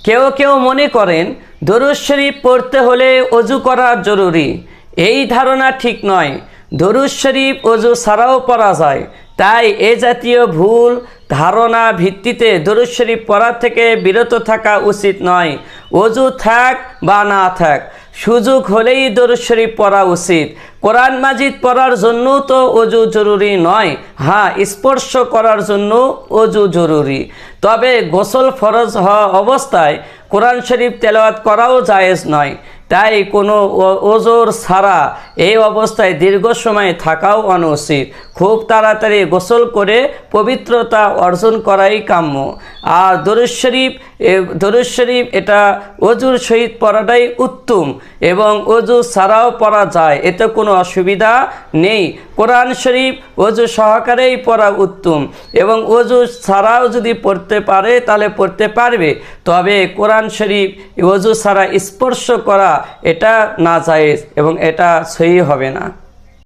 কেউ কেউ মনে করেন দরুদ শরীফ পড়তে হলে অজু করা জরুরি। এই ধারণা ঠিক নয়। দরুদ শরীফ অজু ছাড়াও পড়া যায়। তাই এ জাতীয় ভুল ধারণা ভিত্তিতে দরুদ শরীফ পড়া থেকে বিরত থাকা উচিত নয়। অজু থাক বা না থাক, সুযোগ হলেই দরুদ শরীফ পড়া উচিত। কোরআন মাজিদ পড়ার জন্য তো অজু জরুরি নয়, হ্যাঁ স্পর্শ করার জন্য অজু জরুরি। তবে গোসল ফরজ হওয়া অবস্থায় কোরআন শরীফ তেলাওয়াত করাও জায়েজ নয়। তাই কোনো ওজোর ছাড়া এই অবস্থায় দীর্ঘ সময় থাকাও অনুচিত। খুব তাড়াতাড়ি গোসল করে পবিত্রতা অর্জন করাই কাম্য। আর দরুদ শরীফ এটা অজুর সহিত পড়াটাই উত্তম এবং অজু ছাড়াও পড়া যায়, এতে কোনো অসুবিধা নেই। কোরআন শরীফ অজু সহকারেই পড়া উত্তম এবং অজু ছাড়াও যদি পড়তে পারে তাহলে পড়তে পারবে। তবে কোরআন শরীফ অজু ছাড়া স্পর্শ করা এটা নাজায়েজ এবং এটা সহি হবে না।